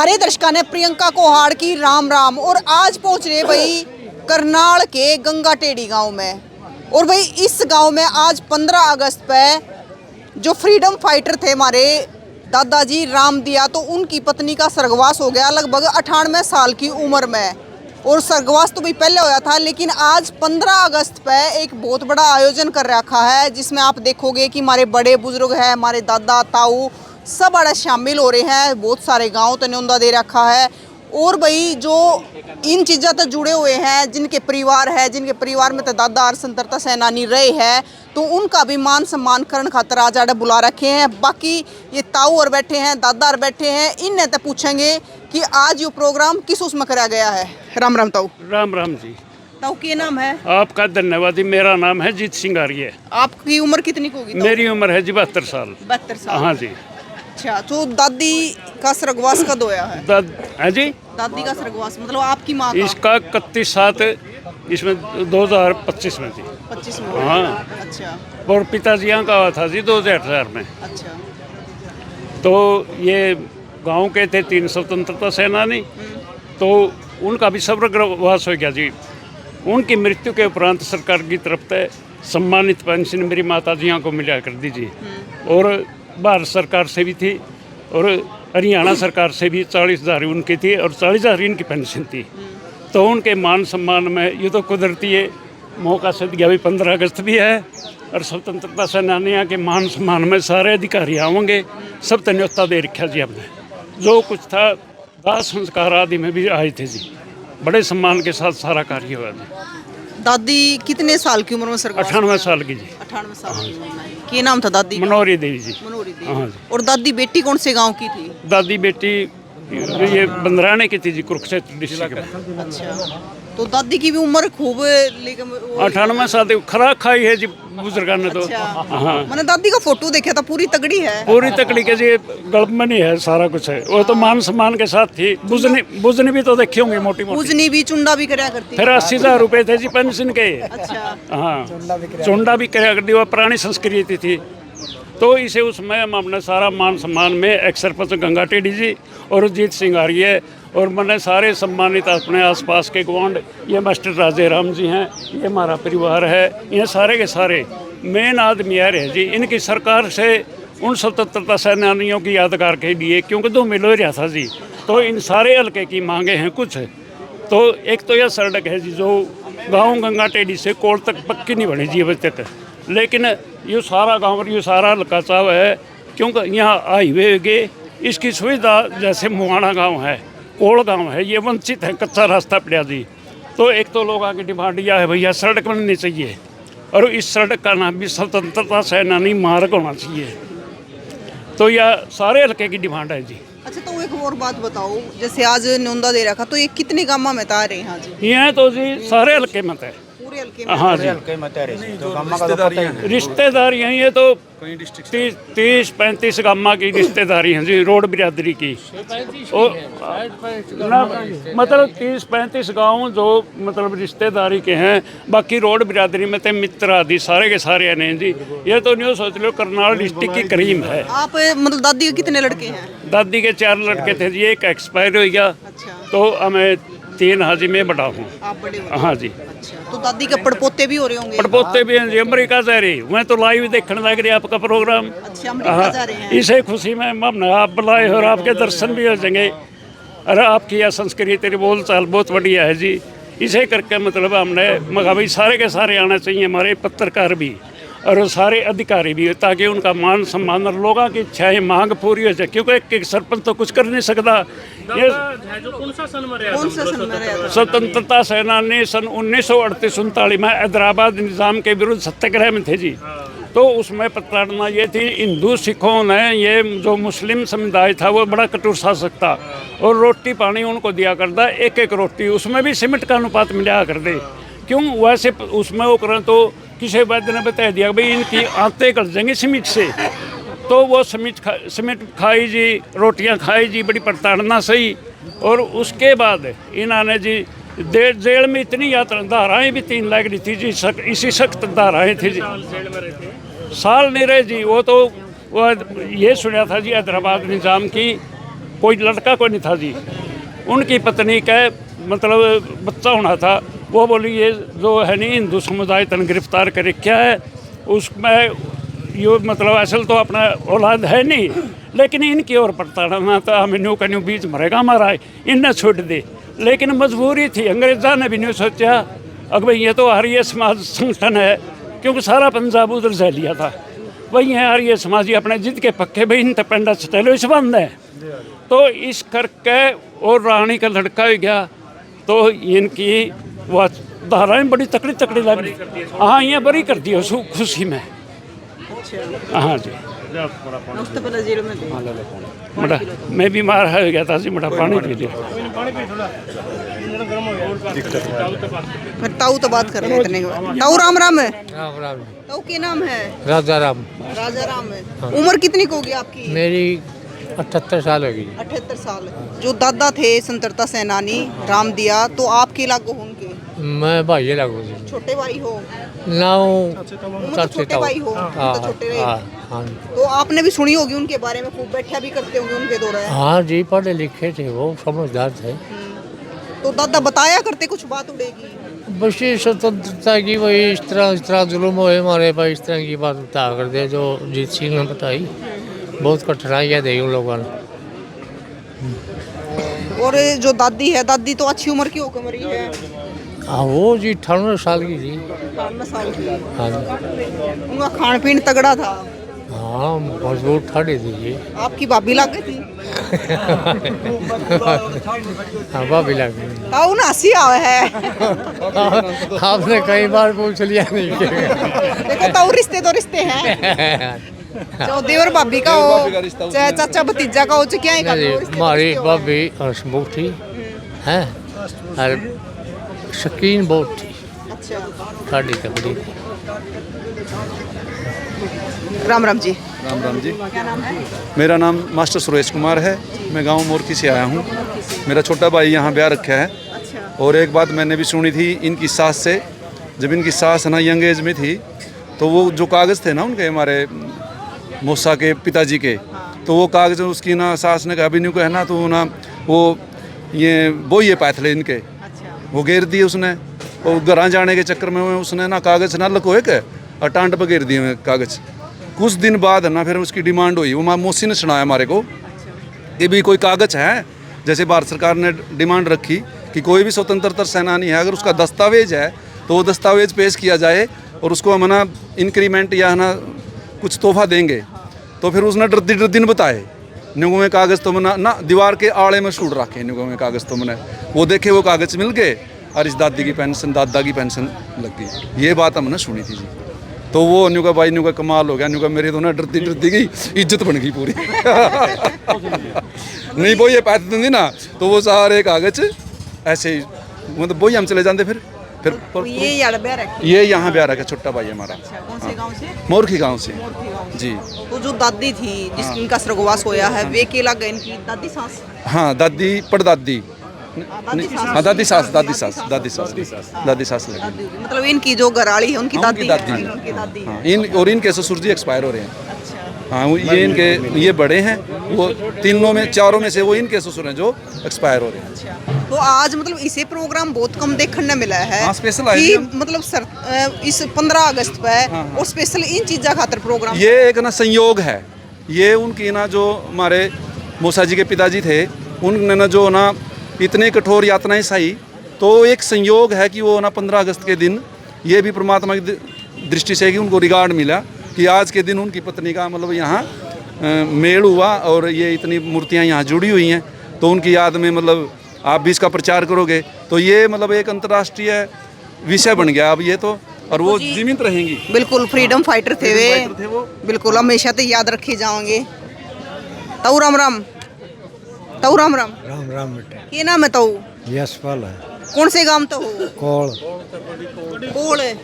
सारे दर्शकों ने प्रियंका कोहाड़ की राम राम। और आज पहुंच रहे भाई करनाल के गंगा टेढ़ी गांव में। और भाई इस गांव में आज 15 अगस्त पे जो फ्रीडम फाइटर थे हमारे दादाजी राम दिया, तो उनकी पत्नी का स्वर्गवास हो गया लगभग 98 साल की उम्र में। और स्वर्गवास तो भाई पहले होया था, लेकिन आज 15 अगस्त पे एक बहुत बड़ा आयोजन कर रखा है, जिसमें आप देखोगे कि हमारे बड़े बुजुर्ग हैं, हमारे दादा ताऊ सब बड़ा शामिल हो रहे हैं। बहुत सारे गांव तो न्योंदा दे रखा है। और भाई जो इन चीज़ों से जुड़े हुए हैं, जिनके परिवार है, जिनके परिवार में तो दादा और स्वतंत्रता सेनानी रहे हैं, तो उनका भी मान सम्मान करने खातर आज आड़े बुला रखे हैं। बाकी ये ताऊ और बैठे हैं, दादा और बैठे हैं, इन्हें तो पूछेंगे कि आज ये प्रोग्राम किस उसमें करा गया है। राम राम ताऊ। राम राम जी। ताऊ क्या नाम है आपका? धन्यवाद। मेरा नाम है जीत सिंह आर्य। आपकी उम्र कितनी होगी? मेरी उम्र है जी 72 साल। 72 साल। हाँ जी। अच्छा, तो दादी का स्वर्गवास कब होया है? है जी। दादी का स्वर्गवास मतलब आपकी माँ का? इसका 31/7 इसमें 2025 में जी। 25 में? हाँ। अच्छा। और पिताजी यहाँ का हुआ था जी 2008 में। अच्छा। तो ये गांव के थे 3 स्वतंत्रता सेनानी, तो उनका भी स्वर्गवास हो गया जी। उनकी मृत्यु के उपरांत सरकार की तरफ से सम्मानित पेंशन मेरी माता जी को मिला कर दीजिए। और भारत सरकार से भी थी और हरियाणा सरकार से भी 40,000 उनकी थी और 40,000 इनकी पेंशन थी। तो उनके मान सम्मान में ये तो कुदरती है मौका से दिया भी 15 अगस्त भी है। और स्वतंत्रता सेनानियों के मान सम्मान में सारे अधिकारी आवेंगे। सब न्योता दे रखा जी हमने। जो कुछ था दाह संस्कार आदि में भी आए थे जी। बड़े सम्मान के साथ सारा कार्य हुआ जी। दादी कितने साल की उम्र में स्वर्गवास? 98 साल की जी। 98 साल की उम्र में। क्या नाम था दादी का? मनोहरी देवी जी। मनोहरी देवी। हाँ जी। और दादी बेटी कौन से गांव की थी? दादी बेटी ये बंदराने की थी जी, कुरुक्षेत्र डिस्ट्रिक्ट में। अच्छा, तो दादी की भी उम्र खूब, लेकिन 98 साल की खुराक खाई है जी बुजुर्गों ने तो। अच्छा। हाँ, मैंने दादी का फोटो देखा था, पूरी तगड़ी है। पूरी तकड़ी के जी गल्प में नहीं है, सारा कुछ है। वो तो मान सम्मान के साथ थी। बुजनी भी तो देखी होंगी मोटी मोटी। पूजनी भी, चुंडा भी कराया करती। फिर 80,000 रुपए थे जी पेंशन के। अच्छा। हाँ, चुंडा भी कराया करती। वो पुरानी संस्कृति थी। तो इसे उसमें हम अपने सारा मान सम्मान में एक सरपंच गंगा टेढ़ी जी और जीत सिंह आर्य और मैंने सारे सम्मानित अपने आसपास के गवांड, ये मास्टर राजे राम जी हैं, ये हमारा परिवार है, ये सारे के सारे मेन आदमी आ रहे जी। इनकी सरकार से उन स्वतंत्रता सेनानियों की यादगार के लिए, क्योंकि 2 मिल हो रहा था जी, तो इन सारे हल्के की मांगे हैं कुछ। तो एक तो यह सड़क है जी जो गाँव गंगा टेढ़ी से कोल तक पक्की नहीं बनी जी अभी तक। लेकिन ये सारा गाँव, ये सारा हल्का चाव है, क्योंकि यहाँ हाईवे गए इसकी सुविधा, जैसे मुहाना गांव है, कोल गांव है, ये वंचित है, कच्चा रास्ता पड़ा जी। तो एक तो लोगों की डिमांड यह है भैया सड़क बननी चाहिए, और इस सड़क का नाम भी स्वतंत्रता सेनानी मार्ग होना चाहिए। तो यह सारे हल्के की डिमांड है जी। अच्छा, तो एक और बात बताओ, जैसे आज न्योंदा दे रखा, तो ये कितने गाँव में आ रहे हैं? हाँ जी, ये तो जी सारे हल्के मत है। पूरे हल्के में? हाँ जी, रिश्तेदारी हैं ये तो 30-35 गामा की रिश्तेदारी हैं जी, रोड बिरादरी की। और मतलब 30-35 गांव जो मतलब रिश्तेदारी के हैं, बाकी रोड बिरादरी में तो मित्र आदि सारे के सारे हैं जी। ये तो न्यू सोच लो करनाल डिस्ट्रिक्ट की करीम है। आप मतलब दादी के कितने लड़के हैं? दादी के 4 लड़के थे जी, एक एक्सपायर हो गया। अच्छा। तो हमें 3 हाजी में बड़ा हूँ। आप बड़े हो? हाँ जी। अच्छा, तो दादी के पड़पोते भी हो रहे होंगे? पड़पोते भी हैं जी, अमेरिका जा रही। मैं तो लाइव देखने लग रही आपका प्रोग्राम। अच्छा, अमेरिका जा रहे हैं। इसे खुशी में हमने आप बुलाए और आपके दर्शन भी हो जाएंगे। अरे आपकी यह संस्कृति बोल चाल बहुत बढ़िया है जी। इसे करके मतलब हमने मगा भाई सारे के सारे आना चाहिए, हमारे पत्रकार भी और सारे अधिकारी भी, ताकि उनका मान सम्मान और लोगों की इच्छाएं मांग पूरी हो जाए। क्योंकि एक सरपंच तो कुछ कर नहीं सकता। ये कौन सा सन में रहा था? स्वतंत्रता सेनानी सन 1938-39 में हैदराबाद निज़ाम के विरुद्ध सत्याग्रह में थे जी। तो उसमें प्रताड़ना ये थी, हिंदू सिखों ने, ये जो मुस्लिम समुदाय था वो बड़ा कठोर शासक था और रोटी पानी उनको दिया करता, एक रोटी, उसमें भी सीमेंट का अनुपात मिला कर दे। क्यों वैसे उसमें वो करें तो किसी वैद्य ने बता दिया भाई इनकी आंतें कट जाएंगी सीमेंट से, तो वो सीमेंट खाई जी, रोटियां खाई जी, बड़ी प्रताड़ना सही। और उसके बाद इन्होंने जी जेल में इतनी यात्रा धाराएँ भी 3 लाख दी थी जी, इसी सख्त धाराएँ थी जी। साल नहीं रहे जी। वो तो वो ये सुना था जी हैदराबाद निज़ाम की कोई लड़का कोई नहीं था जी। उनकी पत्नी का मतलब बच्चा होना था, वो बोली ये जो है नहीं हिंदू समुदाय तन गिरफ्तार कर क्या है उसमें ये मतलब असल तो अपना औलाद है नहीं, लेकिन इनकी ओर पड़ता था हम न्यू का न्यू बीच मरेगा हमारा, इनने छोड़ दे। लेकिन मजबूरी थी, अंग्रेज़ों ने भी नहीं सोचा अगर भाई ये तो आर्य समाज संगठन है, क्योंकि सारा पंजाब उधर से लिया था। वही है आर्य समाजी अपने जिद के पक्के भाई इंडिपेंडेंस चलो इस बंद है, तो इस करके और रानी का लड़का हो गया, तो इनकी वह धाराएं बड़ी तकड़ी तकड़ी लग रही। हाँ ये बड़ी कर दी उस खुशी में। हाँ जी बड़ा मैं बीमार हो गया था जी, बड़ा पानी पी लिया। फिर ताऊ तो बात कर रहे हैं इतने के बाद। ताऊ राम राम है। राम राम। ताऊ क्या नाम है? राजा राम। राजा राम है। उम्र कितनी को होगी आपकी? मेरी 78 साल होगी। 78 साल। जो दादा थे स्वतंत्रता सेनानी राम दिया, तो आपके लागू होंगे? मैं भाई लागू छोटे भाई हो ना, तो छोटे भाई हो तो छोटे रहे। हाँ तो आपने भी सुनी होगी उनके बारे में, खूब बैठा भी करते होंगे उनके दौरान। हाँ जी, पढ़े लिखे थे वो, समझदार थे। तो दादा बताया करते कुछ बात उड़ेगी बस ये स्वतंत्रता की वही इस तरह जुल्म हुए हमारे पर, इस तरह की बात बताया करते जो जीत सिंह ने बताई। बहुत कठिनाइयाँ दी उन लोगों ने। और जो दादी है, दादी तो अच्छी उम्र की होकर मरी है। हाँ वो जी 98 साल की थी। 98 साल की। हाँ जी। उनका खान पीन तगड़ा था। हाँ मजबूत ठाड़ी थी जी। आपकी भाभी लग गई थी? हाँ भाभी लग गई। ताऊ ना हंसी आवे है। आपने कई बार पूछ लिया नहीं। देखो ताऊ रिश्ते तो रिश्ते हैं। चाहे देवर भाभी का हो, चाहे चाचा भतीजा का हो, चाहे क्या ही का हो, रिश्ते हमारी तो रिश्ते हो। भाभी हंसमुख थी हैं और शकीन बहुत थी, अच्छा साड़ी तकड़ी। राम राम जी। राम राम जी। क्या नाम है? मेरा नाम मास्टर सुरेश कुमार है। मैं गांव मोरकी से आया हूँ। मेरा छोटा भाई यहाँ ब्याह रखा है। अच्छा। और एक बात मैंने भी सुनी थी इनकी सास से, जब इनकी सास ना यंग एज में थी, तो वो जो कागज़ थे ना उनके, हमारे मौसा के पिताजी के, तो वो कागज़ उसकी ना सास ने कहा अभी नहीं कहना, तो ना वो ये बोइए पैथले इनके, वो घेर दिए उसने। और घर जाने के चक्कर में उसने ना कागज़ ना लकोए के और टांट पर घेर दिए कागज़। कुछ दिन बाद ना फिर उसकी डिमांड हुई, वो मौसी ने सुनाया हमारे को कि भी कोई कागज़ है, जैसे भारत सरकार ने डिमांड रखी कि कोई भी स्वतंत्रता सेनानी है, अगर उसका दस्तावेज है तो वो दस्तावेज पेश किया जाए और उसको हम ना इंक्रीमेंट या ना कुछ तोहफा देंगे। तो फिर उसने डरदी ने बताए निगो में कागज़ तो मना ना दीवार के आड़े में छूट रखे निगो में कागज़ तो मैंने वो देखे, वो कागज़ मिल गए और इस दादी की पेंशन, दादा की पेंशन लग गई। ये बात हमने सुनी थी जी। तो वो न्यू का भाई न्यू का कमाल हो गया, न्यू का मेरे तो ना डरती गई इज्जत बन गई पूरी। नहीं वो ये पैसे देंगे ना, तो वो सारे कागज ऐसे ही मतलब वो ही हम चले जाते फिर ये यार ब्याह रखे। ये यहाँ ब्याह रखा छोटा भाई हमारा। अच्छा, कौन से गांव से? मोरखी गांव से मोरखी गांव से। जी। तो जो दादी थी जिसका स्वर्गवास होया है, वे के लग गए इनकी दादी सास? हाँ दादी पड़दादी। दादी सास। हाँ दादी सास लगी। दादी, मतलब इनकी जो घराड़ी है उनकी हाँ, दादी उनकी है। दादी। उनकी दादी हाँ है। और इनके ससुर जी एक्सपायर हो रहे हैं। अच्छा। हाँ ये इनके ये बड़े हैं, वो तीनों में चारों में से वो इनके ससुर हैं जो एक्सपायर हो रहे हैं। अच्छा। तो आज मतलब इसे प्रोग्राम बहुत कम देखने मिला है। हाँ, स्पेशल आए कि थे हम। मतलब इस 15 अगस्त पे और स्पेशल इन चीज़ों खातर प्रोग्राम। ये एक ना संयोग है, ये उनकी ना जो हमारे मौसा जी के पिताजी थे, उनने ना जो ना इतने कठोर यातनाएं सही, तो एक संयोग है कि वो ना 15 अगस्त के दिन ये भी परमात्मा की दृष्टि से कि उनको रिगार्ड मिला कि आज के दिन उनकी पत्नी का मतलब यहाँ मेल हुआ और ये इतनी मूर्तियाँ यहाँ जुड़ी हुई हैं, तो उनकी याद में मतलब आप भी इसका प्रचार करोगे तो ये मतलब एक अंतर्राष्ट्रीय विषय बन गया अब ये तो, और वो जीवित रहेंगी। बिल्कुल फ्रीडम फाइटर थे थे वो। बिल्कुल हमेशा तो याद रखे जाओगे। ताऊ राम राम। ताऊ राम राम। राम राम बेटे। के नाम है ताऊ? यशपाल है। कौन से गांव तो हो? कौल। कोल है।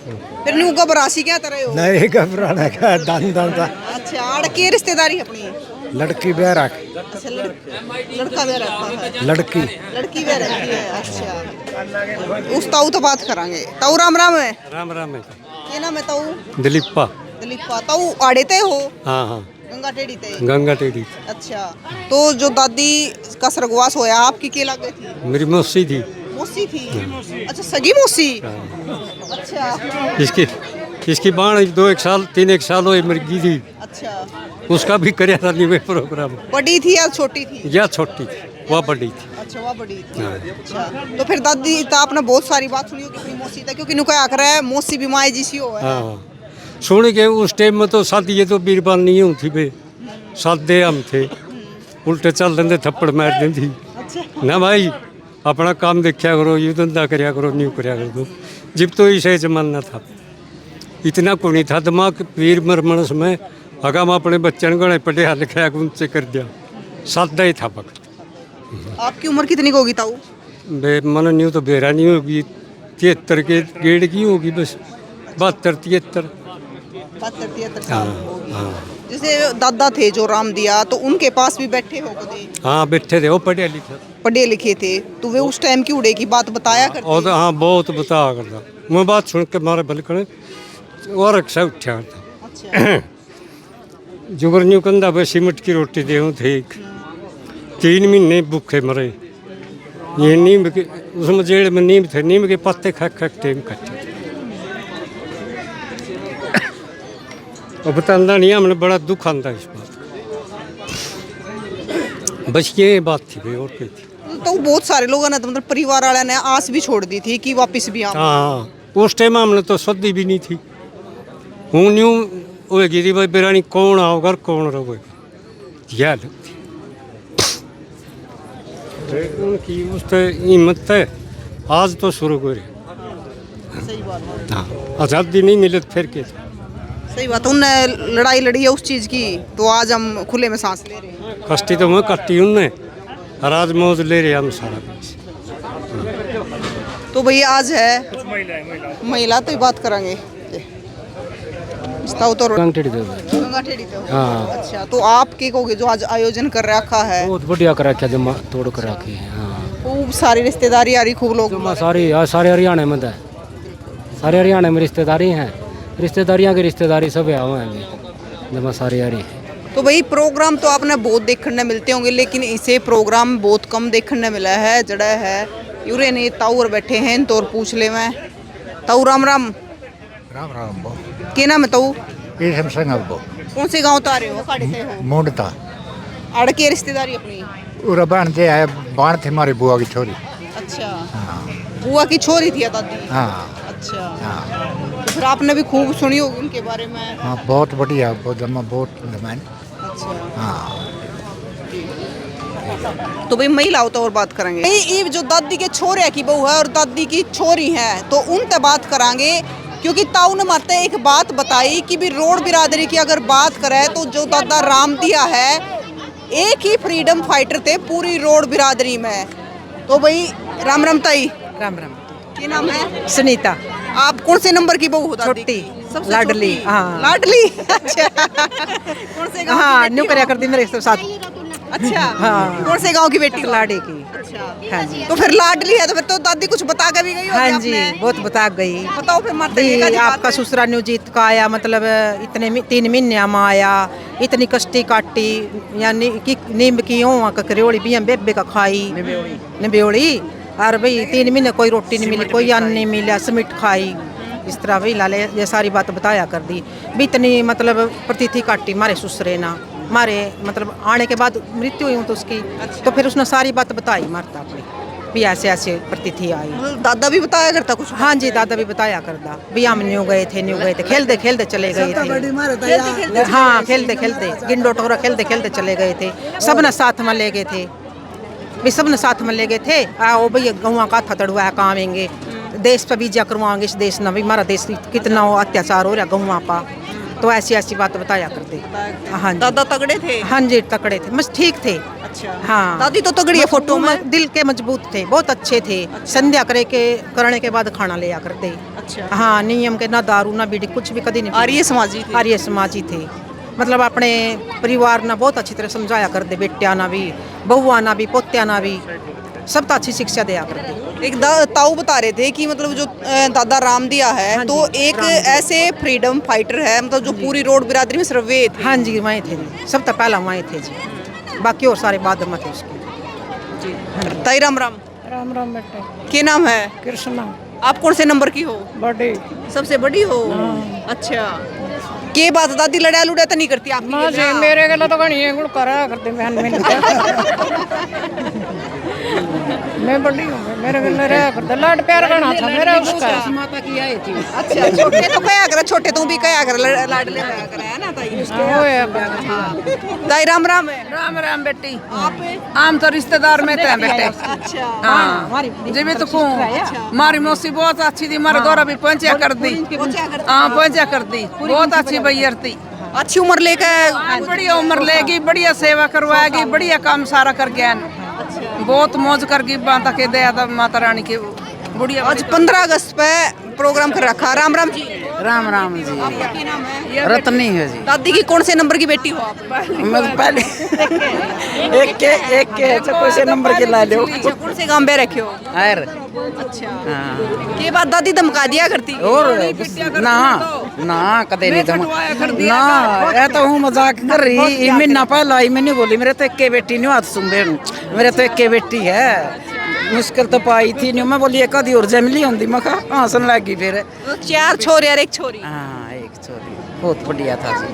फिर न्यू का बरासी क्या तरह हो? नहीं घबराने का दान दान था। अच्छा, आड़ के रिश्तेदारी अपनी? लड़की ब्याह रख। अच्छा, लड़का ब्याह रखा है। लड़की लड़की ब्याह रखी है। अच्छा, उस ताऊ तो बात करांगे। ताऊ राम राम है। राम राम है। के नाम है ताऊ? दिलीपा। दिलीपा। ताऊ आड़े ते हो? हाँ हाँ। गंगा टेढ़ी थे। गंगा टेढ़ी अच्छा, तो जो दादी का स्वर्गवास होया आपकी के लग गई थी? मेरी मौसी थी। मौसी थी? अच्छा, सगी मौसी। अच्छा इसकी इसकी बाण 2 साल 3 साल हुए मरगी थी। अच्छा, उसका भी कराया था नहीं प्रोग्राम। बड़ी थी या छोटी थी? या छोटी थी, वह बड़ी थी। अच्छा, वह बड़ी थी। अच्छा, तो फिर दादी तो आपने बहुत सारी बात सुनी होगी अपनी मौसी तक, क्योंकि नुका आकर है मौसी भी माई जी सी हो है। हाँ, सुन के उस टाइम में तो शादी ये तो बीरबान नहीं होती बे, सादे हम थे, उल्टे चल देंगे थप्पड़ मार देती ना भाई, अपना काम देखा करो, ये धंधा कराया करो, नहीं कराया करो। जब तो इसे जमाना था, इतना को नहीं था दिमाग पीर मरमणस में, अगर मैं अपने बच्चन को पढ़िया लिखाया उनसे कर दिया, सादा ही था वक्त। आपकी उम्र कितनी होगी ताऊ? बे मन नहीं तो बेरा नहीं होगी, 73 के गेड़ की होगी बस, 72 73। 73 साल होगी। जैसे दादा थे जो राम दिया, तो उनके पास भी बैठे हो कभी? हाँ बैठे थे, वो पढ़े लिखे पढ़े लिखे थे, तो वे उस टाइम की उड़े की बात बताया करते? और हाँ बहुत बता करता, मैं बात सुन के मारे बलकने और अक्सर उठा था। अच्छा, जुगर न्यू कंधा पे सीमट की रोटी दे थे, 3 महीने भूखे मरे। ये नीम के उसमें जेड़ में नीम थे, नीम के पत्ते खा खा टेम कटे। और बताना नहीं, हमने बड़ा दुख आता इस बात का। बस ये बात थी भाई, और क्या थी। तो बहुत सारे लोगों ने तो मतलब परिवार वाले ने आस भी छोड़ दी थी कि वापस भी आऊं। हाँ, उस टाइम हमने तो सदी भी नहीं थी। हूँ न्यू होएगी थी भाई बिरानी कौन आओगा कौन रहोगे, यह लगती उनकी उस तो हिम्मत है, आज तो शुरू हो रही। सही बात है। हाँ, आज़ादी नहीं मिले तो फिर क्या। सही बात, उनने लड़ाई लड़ी है उस चीज की, तो आज हम खुले में सांस ले रहे हैं। कष्टी तो मैं कट्टी उनने, और आज मौज ले रहे हम सारा कुछ। तो भैया आज है महिला, तो ही बात करेंगे। तो गंगा टेढ़ी तो। हाँ। अच्छा, तो आप के कहोगे जो आज आयोजन कर रखा है? बहुत बढ़िया कर रखा, जमा तोड़ कर रखी है। हाँ, खूब सारी रिश्तेदारी आ रही, खूब लोग। जमा सारे हरियाणा में है, सारे हरियाणा में रिश्तेदारी हैं, रिश्तेदारियाँ की रिश्तेदारी सब आए हैं, जमा सारी आ रही है। तो भाई प्रोग्राम तो आपने बहुत देखने मिलते होंगे, लेकिन इसे प्रोग्राम बहुत कम देखने मिला है। जड़ा है यूरे ने ताऊ बैठे हैं, तो और पूछ ले मैं ताऊ। राम राम। राम राम बो क्या नाम है ताऊ? ये सब संग बो कौन से गांव तो आ रहे हो? काड़े से हो? मुंडता अड़ के रिश्तेदारी अपनी? उरा बाण थे आए, बाण थे हमारी बुआ की छोरी। अच्छा, हाँ बुआ की छोरी थी या दादी? हाँ अच्छा, हाँ तो फिर आपने भी खूब सुनी होगी उनके बारे में। हाँ, बहुत बढ़िया, बहुत जमा बहुत जमान। अच्छा, हाँ, तो भाई महिलाओं तो और बात करेंगे। ये जो दादी के छोरे की बहू है और दादी की छोरी है, तो उनसे बात करांगे, क्योंकि ताऊ ने मारते एक बात बताई कि भी रोड बिरादरी की अगर बात करें तो जो दादा राम दिया है, एक ही फ्रीडम फाइटर थे पूरी रोड बिरादरी में। तो भाई राम राम ताई। राम राम। क्या नाम है? सुनीता। आप कौन से नंबर की बहू हो दादी? छोटी, सबसे लाडली। छोटी? हाँ। लाडली। अच्छा, कौन से गांव हाँ, की न्यू बेटी करया हो? करती मेरे साथ। अच्छा, हाँ। कौन से गांव की बेटी हो? लाडे की। अच्छा, हाँ जी। तो फिर लाडली है, तो फिर तो दादी कुछ बता के भी गई होगी हाँ जी, आपने? बहुत बता गई। बताओ फिर माता जी दी का आपका ससुरा न्यू जीत का आया, मतलब इतने 3 महीने में आया, इतनी कष्टी काटी, यानी कि नीम की ओं ककरियोड़ी भी हम बेबे का खाई निबेड़ी, और भाई 3 महीने कोई रोटी नहीं मिली, कोई अन्न नहीं मिला, समिट खाई। इस तरह भाई लाले ये सारी बात बताया कर दी भी, इतनी मतलब प्रतिथि काटी मारे ससुरे ना, मारे मतलब आने के बाद मृत्यु हुई तो उसकी। तो फिर उसने सारी बात बताई मारता अपनी भी, ऐसे ऐसे प्रतिथि आई। दादा भी बताया करता कुछ? हाँ जी, दादा भी बताया करता भी, हम न्यू गए थे, खेलते खेलते चले गए थे। हाँ, खेलते खेलते गिंडो टोरा खेलते खेलते चले गए थे, सब ने साथ में ले गए थे भी, सब ने साथ में ले गए थे। आओ भैया गौवा का था तड़ुआ है, कामेंगे देश पर बीजा करवाएंगे, इस देश ना भी हमारा देश कितना अत्याचार हो रहा गौवा पा। तो ऐसी ऐसी बात बताया करते। हाँ जी, दादा तगड़े थे? हाँ जी, तकड़े थे, बस ठीक थे। अच्छा, हाँ, दादी तो तगड़ी है फोटो में। दिल के मजबूत थे, बहुत अच्छे थे। संध्या करने के बाद खाना लिया करते। अच्छा, हाँ, नियम के ना दारू ना बीड़ी कुछ भी कभी नहीं। आर्य समाजी थे? आर्य समाजी थे, मतलब अपने परिवार ना बहुत अच्छी तरह समझाया करते, बेटिया ना भी, बहुआ ना भी, पोत्या ना भी, सब तो अच्छी शिक्षा दिया करते। एक ताऊ बता रहे थे कि मतलब जो दादा रामदिया है तो एक ऐसे फ्रीडम फाइटर है मतलब जो पूरी रोड बिरादरी में सिर्फ वे थे। हाँ जी वहीं थे जी, सब तो पहला वहीं थे जी, बाकी और सारे बाद में थे उसके। ताई राम राम। राम राम बेटे। क्या नाम है? कृष्णा। आप कौन से नंबर की हो? बड़ी। सबसे बड़ी हो? अच्छा, के बात दादी लड़ा लुड़ा तो नहीं करती आप? माँ जी मेरे गला तो गणी है गुड़ करा करते बहन में मैं बड़ी हूँ, मेरे गले रहा करते लाड प्यार करना था मेरा उसका। माता की आई थी। अच्छा, छोटे तो कया कर, छोटे तू भी कया कर, लाडले कया कर, है ना ताई? ताई राम राम है। राम राम बेटी। आप आम तो रिश्तेदार में थे बेटे। अच्छा, हाँ जी तो को मारी मौसी बहुत अच्छी थी, मारे गौरव भी पहुंचा कर दी। हाँ पहुंचा कर दी, बहुत अच्छी भैया थी। अच्छी उम्र लेकर बढ़िया उम्र लेगी, बढ़िया सेवा करवाएगी, बढ़िया काम सारा कर गया, बहुत मौज करगी। माता के दया माता रानी के बुढ़िया। आज 15 अगस्त पे प्रोग्राम कर रखा। राम राम जी। राम राम जी। आपका क्या नाम है? रत्नी है जी। दादी की कौन से नंबर की बेटी हो आप? मैं पहले एक के कोई से नंबर के ला लो। अच्छा, कौन से गांव में रखे हो? यार अच्छा, के बाद दादी धमका दिया करती? और ना ना कदे नहीं धम ना, ये तो हूँ मजाक कर रही। महीना पहले आई, मैंने बोली मेरे तो एक बेटी नहीं हाथ सुन बहन, मेरे तो एक बेटी है, मुश्किल तो पाई थी नहीं। मैं बोली एक आधी और जमली होंगी, मैं कहा हंसन लगी। फिर 4 छोरे और 1 छोरी। हाँ एक छोरी, बहुत बढ़िया था जी,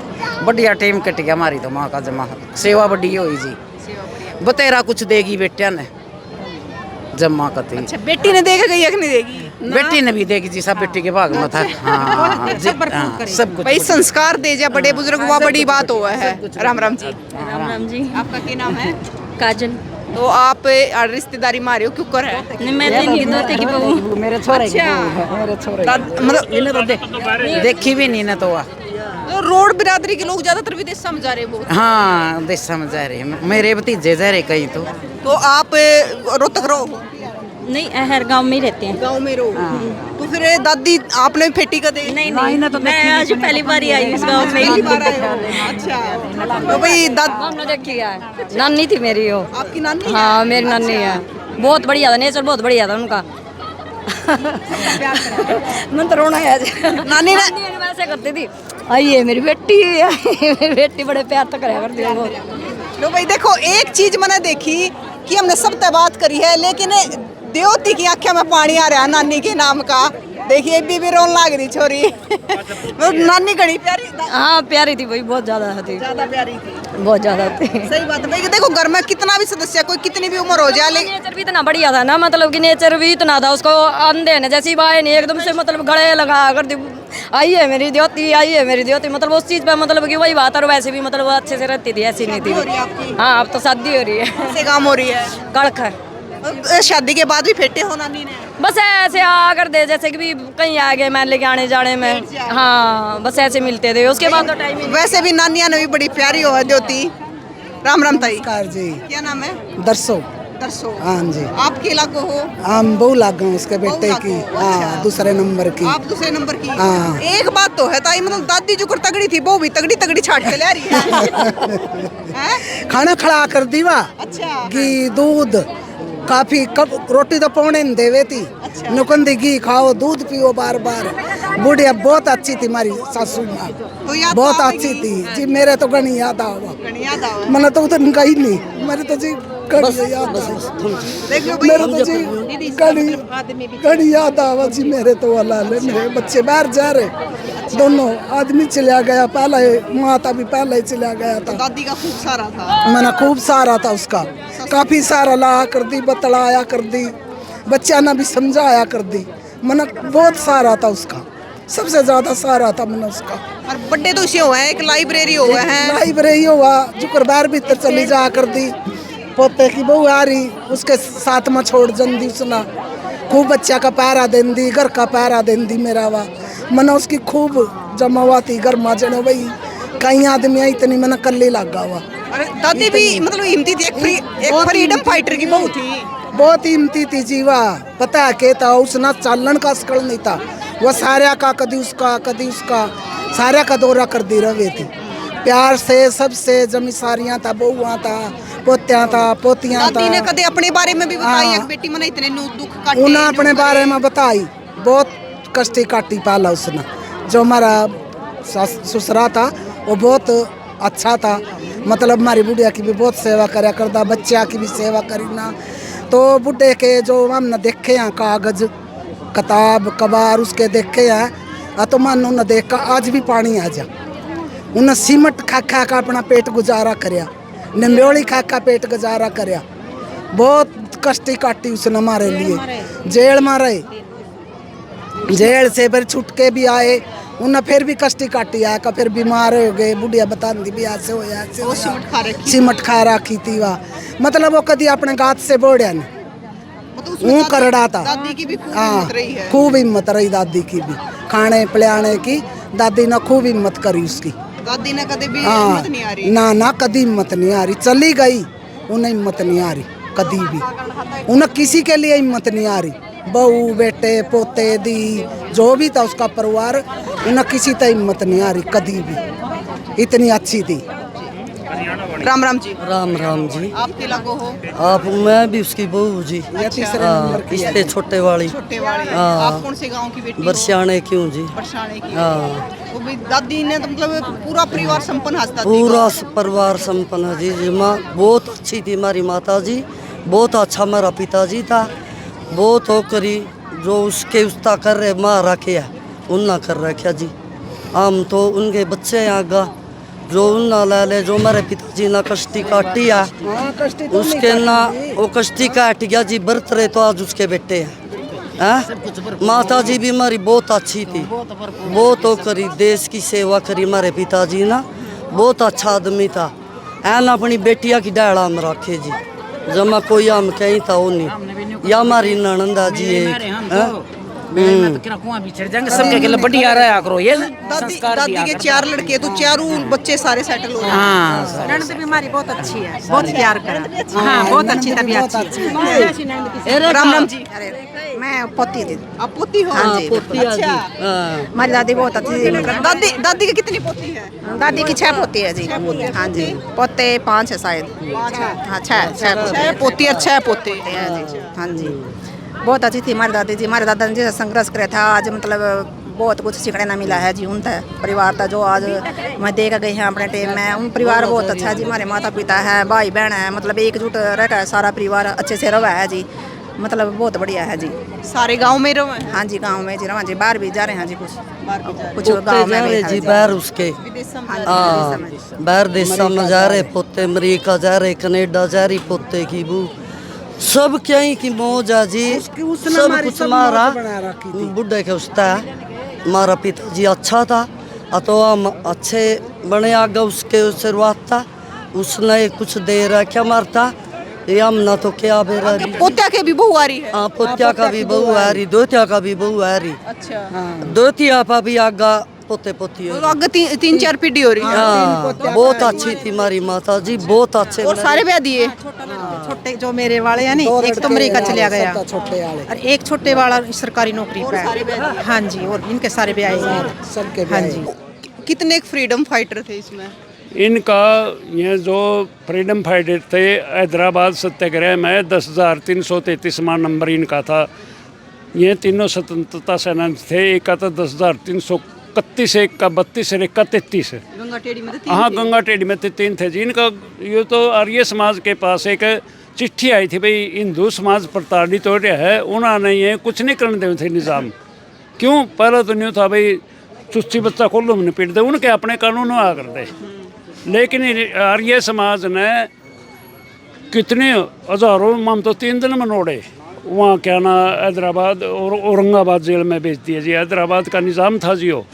बढ़िया टीम कट गया हमारी तो। माँ का जमा सेवा बड़ी हुई जी, बतेरा कुछ देगी बेटिया ने जमा कती। अच्छा, बेटी ने देगा गई नहीं देगी? बेटी ने भी देगी जी, सब बेटी के भाग में था। हाँ जी, हाँ, सब कुछ भाई संस्कार दे जा बड़े बुजुर्ग, वो बड़ी बात हुआ है। राम राम जी। राम राम जी। आपका क्या नाम है? काजल। तो आप रिश्तेदारी मारे हो क्यों कर है? नहीं मैं तेरी दोते की बहू। मेरे छोरे की अच्छा। बहू है, मेरे छोरे की। मतलब इन्हें तो देखी भी नहीं ना तो तो रोड बिरादरी के लोग ज्यादातर विदेश समझा रहे वो। हाँ देश समझ जा रहे हैं, मेरे भतीजे जा रहे कहीं तो आप रोहतक रहो? नहीं हर गांव में ही रहते हैं। गांव में रहो तो फिर दादी आपने फेटी का दे? नहीं नहीं तो मैं आज पहली बार ही आई इस गांव में। पहली बार आए हो? अच्छा, तो भाई हमने देखी है, नानी थी मेरी वो। आपकी नानी? हाँ मेरी नानी है, बहुत बढ़िया था, नेचर बहुत बढ़िया था उनका। मन तो रोना है। नानी ने वैसे करती थी, आइए मेरी बेटी, मेरी बेटी बड़े प्यार तक कराया करती है वो। तो भाई देखो, एक चीज मैंने देखी कि हमने सब तय बात करी है, लेकिन देवती की आंखें में पानी आ रहा है नानी के नाम का। देखिए भी रोन लाग रही छोरी। नानी घड़ी प्यारी। हाँ प्यारी थी भाई, बहुत ज्यादा थी, ज्यादा प्यारी थी, बहुत ज्यादा थी। सही बात है भाई। देखो घर में कितना भी सदस्य, कोई कितनी भी उम्र हो जाए, लेकिन नेचर भी इतना बढ़िया था ना, मतलब कि नेचर भी इतना था, उसको अंधे ने जैसी बात नहीं एकदम से मतलब गले लगा कर दी, आई है मेरी द्योती, आई है मेरी द्योती, मतलब उस चीज पे मतलब कि वही बात। और वैसे भी मतलब अच्छे से रहती थी, ऐसी नहीं थी। हाँ अब तो शादी हो रही है। से काम हो रही है कड़क। शादी के बाद भी फेटे हो नानी ने? बस ऐसे आकर दे, जैसे कि भी कहीं आ गए मान लेके आने जाने में। हाँ बस ऐसे मिलते थे, उसके बाद तो टाइम ही। वैसे भी नानिया ने भी बड़ी प्यारी हो है ज्योति। राम राम ताई। जी क्या नाम है? दरसो। दरसो। हाँ जी, आप केला को हो? हम बहु लाग गए उसके बेटे बहू की। लागो, हाँ अच्छा। दूसरे नंबर की। आप दूसरे नंबर की? हाँ। एक बात तो है ताई, मतलब दादी जो कर तगड़ी थी वो भी तगड़ी तगड़ी छाट के ले रही है। खाना खड़ा कर दी वाह, अच्छा, घी दूध काफी, कब रोटी तो पौने न देवे थी, नुकंदी घी खाओ दूध पियो बार बार। बुढ़िया बहुत अच्छी थी हमारी सासू माँ, तो याद तो बहुत आवेगी। अच्छी थी जी। मेरे तो गणी याद आवा, याद आवा। मैंने तो उधर गई नहीं, मेरे तो जी गणी याद आवा, देख लो मेरे तो जी गणी याद आवा जी। मेरे तो वाला मेरे बच्चे बाहर जा रहे, दोनों आदमी चला गया, पहले माता भी पहले ही चला गया था। दादी का खूब सारा था, मैंने खूब सारा था उसका, काफी सारा लाया कर दी, बतलाया कर दी, बच्चा ने भी समझाया कर दी। मैंने बहुत सारा था उसका, सबसे ज्यादा सारा था मैंने उसका। और बर्थडे तो इसे हुआ है, एक लाइब्रेरी हुआ है। लाइब्रेरी हुआ, जुकर बार भीतर चली जा कर दी। पोते की बहू आ रही, उसके साथ में छोड़ जंदी उसना, खूब बच्चा का पैरा देन दी, घर का पैरा देन दी मेरा वा। मैंने उसकी खूब जमा हुआ थी घर में जनो भाई, कई आदमी इतनी मैंने कल्ली लगा हुआ। और दादी भी मतलब हिम्मती थी, एक फ्रीडम फाइटर की बहू थी, बहुत हिम्मती थी जीवा। पता है क्या था, उसना चालन का स्कल नहीं था, वो सारा का कदी उसका सारा का दौरा कर दी रहे थी। प्यार से सबसे जमी सारियाँ था, बहुआ था, पोत्या था पोतियां था। दादी ने कदे अपने बारे में भी बताया कि बेटी मैंने इतने दुख काटे, उन्हें अपने बारे में बताई, बहुत कष्टी काटी पाला उसने। जो हमारा ससुरा था वो बहुत अच्छा था, मतलब हमारी बुढ़िया की भी बहुत सेवा करा करता, बच्चा की भी सेवा करी ना। तो बुढ़े के जो हमने देखे हैं कागज किताब कबार उसके देखे हैं, तो मन उन्हें देख कर आज भी पानी आ जा। उन्हें सीमट खा खा का अपना पेट गुजारा करया, निम्बोली खा खा पेट गुजारा करया, बहुत कष्टी काटी उसने हमारे लिए। जेल में रहे, जेल से फिर छुट के भी आए, उन्हें फिर भी कष्टी काटी आया का, फिर बीमार हो गए। बुढ़िया बताती भी ऐसे हो ऐसे सीमट खा रखी थी वह, मतलब वो कभी अपने गात से बोड़िया ने वो करड़ा था। दादी की भी खूब हाँ, हिम्मत रही है। खूब हिम्मत रही दादी की भी, खाने पिलाने की दादी ने खूब हिम्मत करी उसकी। दादी ने कदे भी हाँ, हिम्मत नहीं आ रही। ना ना कदी हिम्मत नहीं आ रही, चली गई उन्हें हिम्मत नहीं आ रही कदी भी, उन्हें किसी के लिए हिम्मत नहीं आ रही। बहू बेटे पोते दी जो भी था उसका परिवार, उन्हें किसी तक हिम्मत नहीं आ रही कदी भी, इतनी अच्छी थी। राम राम जी। राम राम जी। आप के लगो हो? आप मैं भी उसकी बहू जी। इससे छोटे वाली। छोटे वाले। हाँ। आप कौन से गांव की बेटी हो? बरसाने क्यों जी। बरसाने की। हाँ। वो भी दादी ने तो मतलब पूरा परिवार संपन्न हंसता पूरा परिवार संपन्न है जी। माँ बहुत अच्छी थी हमारी माता जी, बहुत अच्छा हमारा पिताजी था, बहुत हो करी जो उसके उस्ता कर रहे माँ रखे है उन्ना कर रखा जी। हम तो उनके बच्चे आगा जो उन्ना ले ले, जो हमारे पिताजी ना कष्टी काटी है उसके ना वो कष्टी काट गया जी। बरत रहे तो आज उसके बेटे हैं। माता जी भी हमारी बहुत अच्छी थी, बहुत हो करी देश की सेवा करी हमारे पिताजी ना, बहुत अच्छा आदमी था। ऐन अपनी बेटिया की डाड़ा में रखे जी, जमा कोई हम कहीं था वो नहीं। या हमारी ननंदा जी एक सबके लिए बढ़िया रहा करो ये दादी के 4 लड़के, तो चारों बच्चे सारे सेटल हो गए। हाँ, ननद भी हमारी बहुत अच्छी है, बहुत प्यार करा। हाँ, बहुत अच्छी तबीयत अच्छी। राम राम जी। मैं पोती थी। आप पोती हो? हाँ जी, अच्छा। हमारी दादी बहुत अच्छी थी। दादी की कितनी पोती है? दादी की 6 पोती है जी। हाँ जी, पोते 5 है शायद। हाँ 6 पोती और 6 पोते। हाँ जी, बहुत अच्छी थी हमारी दादी जी। हमारे दादा ने जैसा संघर्ष करे था, आज मतलब बहुत कुछ सीखने ना मिला है जी। उनका परिवार था जो आज मैं देख गई हैं अपने टाइम में, उन परिवार बहुत अच्छा है जी। हमारे माता पिता है, भाई बहन है, मतलब एकजुट रहकर सारा परिवार अच्छे से रहा है जी, मतलब बहुत बढ़िया है जी। सारे गांव में रहो? हाँ जी, गांव में जी रहा जी। बाहर भी जा रहे हैं जी, कुछ गाँव में भी जी, बाहर उसके बाहर देशों में जा रहे पोते, अमेरिका जा रहे, कनेडा जा रही पोते की बू, सब क्या ही की मौज है जी। सब कुछ हमारा बुढ़े के उसता है। हमारा पिताजी अच्छा था तो हम अच्छे बने आगे उसके शुरुआत था, उसने कुछ दे रखा मारता ये हम ना तो क्या बेरा। पोत्या के भी बहू आ रही है? हाँ, पोत्या का भी बहू आ रही, दोतिया का भी बहू आ रही। अच्छा। दोतिया पा भी आगा पोते पोती तो आगे 3-4 पीढ़ी हो रही है। हाँ, बहुत अच्छी थी हमारी माता जी, बहुत अच्छे। और सारे ब्याह दिए? छोटे जो मेरे वाले हैं नहीं, एक तो अमेरिका चला गया और एक छोटे वाला सरकारी नौकरी पे है। हाँ जी, और इनके सारे ब्याह सबके। हाँ जी। कितने फ्रीडम फाइटर थे इसमें? इनका ये जो फ्रीडम फाइटर थे हैदराबाद सत्याग्रह में 10,333वां नंबर इनका था। ये तीनों स्वतंत्रता सेनानी थे। एक का था 10,331, एक का 32 और एक का 33। गंगा टेढ़ी में तो हाँ, गंगा टेढ़ी में 3 थे जी। इनका ये तो आर्य समाज के पास एक चिट्ठी आई थी, भाई हिंदू समाज प्रताड़ित हो रहा है, उन्होंने ये कुछ नहीं करने देते थे निज़ाम। क्यों? पहले तो नहीं था भाई चुस्ती बच्चा को लुम पीट दे, उनके अपने कानून आ कर दे। लेकिन आर्य समाज ने कितने हज़ारों, हम तो 3 दिन में नोड़े वहाँ क्या ना हैदराबाद और औरंगाबाद जेल में भेज दिया जी। हैदराबाद का निज़ाम था जी वो,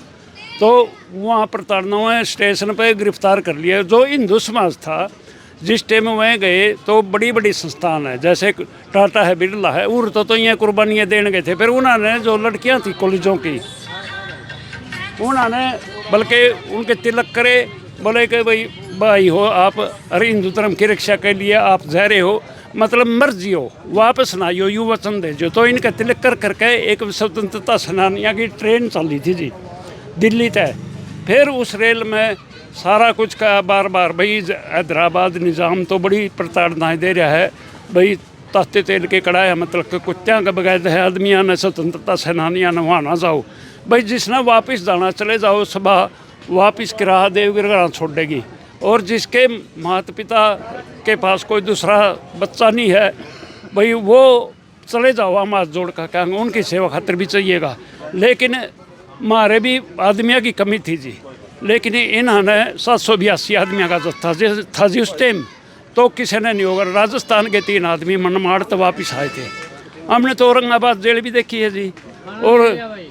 तो वहाँ प्रताड़नाओं ने स्टेशन पे गिरफ्तार कर लिया। जो हिंदू समाज था जिस टाइम वहाँ गए तो बड़ी बड़ी संस्थान है, जैसे टाटा है, बिरला है, उर तो ये कुर्बानियाँ देने गए थे। फिर उन्होंने जो लड़कियाँ थी कॉलेजों की, उन्होंने बल्कि उनके तिलक करे, बोले कि भाई हो आप, अरे हिंदू धर्म की रक्षा के लिए आप जा रहे हो, मतलब मर्जी हो, वापस ना आइयो, यू वचन दे जो। तो इनका तिलक कर करके एक स्वतंत्रता सेनानियों की ट्रेन चली थी जी दिल्ली तक। फिर उस रेल में सारा कुछ का बार बार भाई हैदराबाद निज़ाम तो बड़ी प्रताड़नाएं दे रहा है भाई। ताते तेल के कड़ाया मतलब कि कुत्तियाँ का बगैर है आदमियाँ ने स्वतंत्रता सेनानियाँ ने वहाँ ना जाओ भाई, जिसने वापस जाना चले जाओ, सभा वापस किराया देवगिर छोड़ देगी। और जिसके माता पिता के पास कोई दूसरा बच्चा नहीं है भाई, वो चले जाओ, हम हाथ जोड़ कर कहेंगे उनकी सेवा खातिर भी चाहिएगा। लेकिन हमारे भी आदमियों की कमी थी जी, लेकिन इन्होंने 782 आदमियों का जत्था था जी उस टाइम, तो किसी ने नहीं होगा। राजस्थान के 3 आदमी मनमाड़ तो वापस आए थे। हमने तो औरंगाबाद जेल भी देखी है जी, और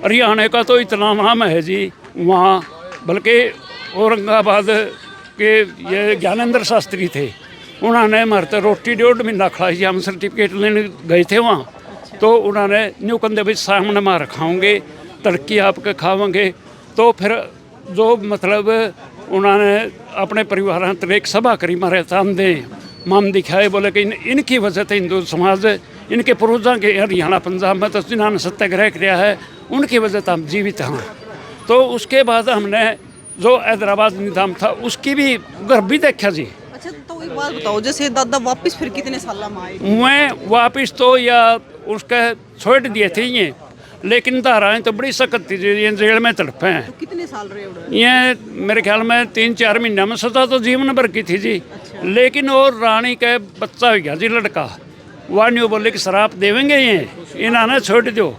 हरियाणा का तो इतना नाम है जी वहाँ, बल्कि औरंगाबाद के ये ज्ञानेंद्र शास्त्री थे, उन्होंने हमारे तो रोटी 1.5 महीना खिलाई जी। हम सर्टिफिकेट लेने गए थे वहाँ, तो उन्होंने न्यू कंधे भाई सामने मार खाओगे, तड़की आपके खाओगे। तो फिर जो मतलब उन्होंने अपने परिवार पर एक सभा करी, मारे सामने माम दिखाए, बोले कि इनकी वजह से हिंदू समाज, इनके पूर्वजों के हरियाणा पंजाब में तो जिन्होंने सत्याग्रह किया है उनकी वजह से हम जीवित हैं। तो उसके बाद हमने जो हैदराबाद निज़ाम था उसकी भी घर भी देखा जी। अच्छा, तो एक बात बताओ, जैसे दादा वापस फिर कितने साल में आए? मैं वापस तो या उसके छोड़ दिए थे ये, लेकिन धाराएं तो बड़ी सख्त थी जी, ये जेल में तड़पे हैं। तो कितने साल रहे उधर? ये मेरे ख्याल में 3-4 महीने में सजा तो जीवन भर की थी जी। लेकिन और रानी का बच्चा हो गया जी, लड़का, वह नहीं बोले कि शराब देवेंगे ये, इन्होंने छोड़ दो,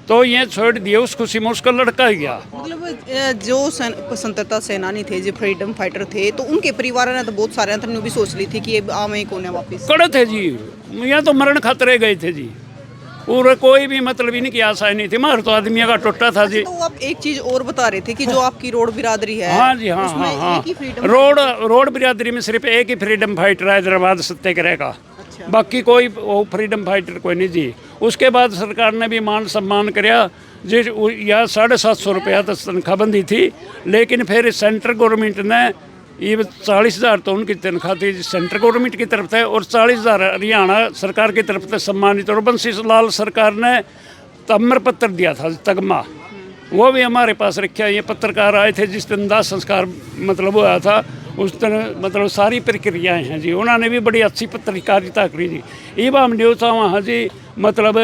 तो ये छोड़ दिए। उस खुशी में उसका लड़का ही गया। मतलब जो स्वतंत्रता सेनानी थे, जो फ्रीडम फाइटर थे, तो उनके परिवार ने तो बहुत सारे भी सोच ली थी कि ये आवे कौन है वापस। कड़े थे जी, यहाँ तो मरण खतरे गए थे जी, पूरा कोई भी मतलब इनकी आशा नहीं थी। मार तो आदमियों का टोटा था जी। तो आप एक चीज और बता रहे थे कि जो आपकी रोड बिरादरी है। हाँ जी, हाँ हाँ हाँ, रोड बिरादरी में सिर्फ एक ही फ्रीडम फाइटर हैदराबाद सत्याग्रह का, बाकी कोई वो फ्रीडम फाइटर कोई नहीं जी। उसके बाद सरकार ने भी मान सम्मान कराया जी, या 750 रुपया तो तनख्वाह बंदी थी। लेकिन फिर सेंट्रल गवर्नमेंट ने ये 40,000 तो उनकी तनख्वाह थी सेंट्रल गवर्नमेंट की तरफ से, और 40,000 हरियाणा सरकार की तरफ से सम्मानित। और बंसी लाल सरकार ने तम्र पत्र दिया था, तगमा, वो भी हमारे पास रखा। ये पत्रकार आए थे जिस दिन दाह संस्कार मतलब हुआ था, उस दिन मतलब सारी प्रक्रियाएं हैं जी। उन्होंने भी बड़ी अच्छी पत्रकारिता करी जी। ये हम न्यूज़ वहाँ जी मतलब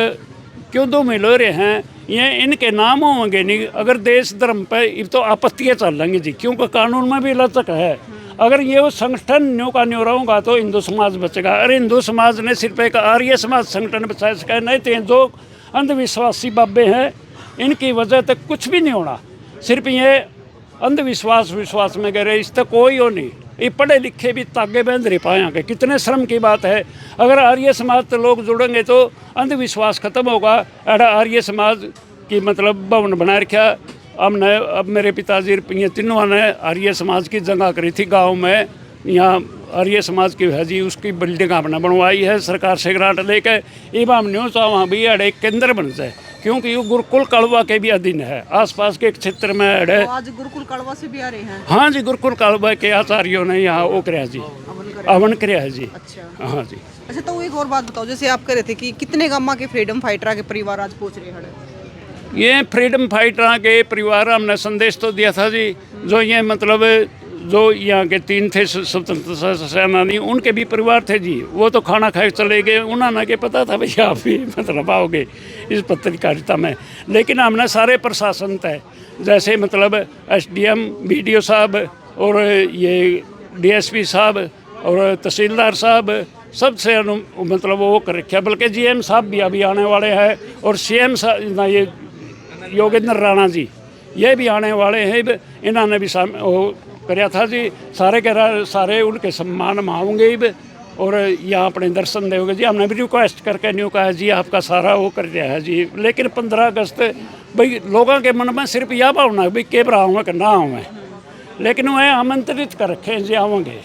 क्यों दो मिल रहे हैं, ये इनके नाम होंगे नहीं। अगर देश धर्म पे तो आपत्तियाँ चलेंगी जी, क्योंकि कानून में भी लचक है। अगर ये वो संगठन न्यू का न्यू रहूँगा तो हिंदू समाज बचेगा। अरे हिंदू समाज ने सिर्फ एक आर्य समाज संगठन बचा सका, नहीं तो जो अंधविश्वासी बाबे हैं इनकी वजह तक कुछ भी नहीं होना। सिर्फ ये अंधविश्वास में गए, इस तक कोई हो नहीं। ये पढ़े लिखे भी तागे बंध रहे पाएंगे, कितने श्रम की बात है। अगर आर्य समाज तो लोग जुड़ेंगे तो अंधविश्वास खत्म होगा। अड़ा आर्य समाज की मतलब भवन बना रखा हमने। अब मेरे पिताजी ये तीनों ने आर्य समाज की जगह करी थी गांव में, यहाँ आर्य समाज की है जी, उसकी बिल्डिंग हमने बनवाई है सरकार से ग्रांट लेकर। अब हम न्यू चाह वहाँ भी अड़े केंद्र बन जाए, क्योंकि ये गुरुकुल कड़वा के भी अधीन है। आसपास के क्षेत्र में अड़े तो आज गुरुकुल कड़वा से भी आ रहे हैं। हाँ जी, गुरुकुल कड़वा के आचार्यों ने यहाँ वो कराया जी, हवन कराया है जी। अच्छा हाँ जी। अच्छा, तो एक और बात बताओ, जैसे आप कह रहे थे कि कितने गामा के फ्रीडम फाइटर के परिवार आज पहुँच रहे हैं? ये फ्रीडम फाइटर के परिवार हमने संदेश तो दिया था जी, जो ये मतलब जो यहाँ के 3 थे स्वतंत्रता सेनानी, उनके भी परिवार थे जी। वो तो खाना खाए चले गए, उन्होंने के पता था भैया आप भी मतलब आओगे इस पत्रकारिता में। लेकिन हमने सारे प्रशासन तय, जैसे मतलब SDM BDO साहब और ये DSP साहब और तहसीलदार साहब सबसे मतलब वो कर रखा। बल्कि GM साहब भी अभी आने वाले हैं, और CM साहब ये योगेंद्र राणा जी ये भी आने वाले हैं। इन्होंने भी वो कराया था जी। सारे उनके सम्मान में आऊँगे और यहाँ अपने दर्शन देंगे जी। हमने भी रिक्वेस्ट करके न्यू कहा जी आपका सारा वो कर दिया है जी। लेकिन 15 अगस्त भाई लोगों के मन में सिर्फ यह भावना है भाई के बरा आऊँ कि ना आऊँ, लेकिन वह आमंत्रित कर रखे हैं जी आवेंगे।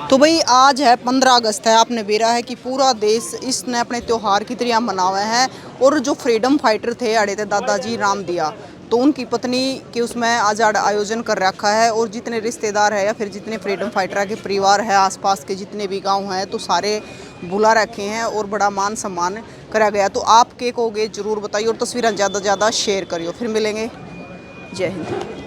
तो भाई आज है 15 अगस्त है, आपने बेरा है कि पूरा देश इसने अपने त्यौहार की तरह मनावे हैं। और जो फ्रीडम फाइटर थे अड़े थे दादाजी राम दिया, तो उनकी पत्नी के उसमें आज आयोजन कर रखा है। और जितने रिश्तेदार है या फिर जितने फ्रीडम फाइटर के परिवार है, आसपास के जितने भी गांव हैं, तो सारे बुला रखे हैं और बड़ा मान सम्मान करा गया। तो आप के कहोगे ज़रूर बताइए और तस्वीरें ज़्यादा से ज़्यादा शेयर करियो। फिर मिलेंगे, जय हिंद।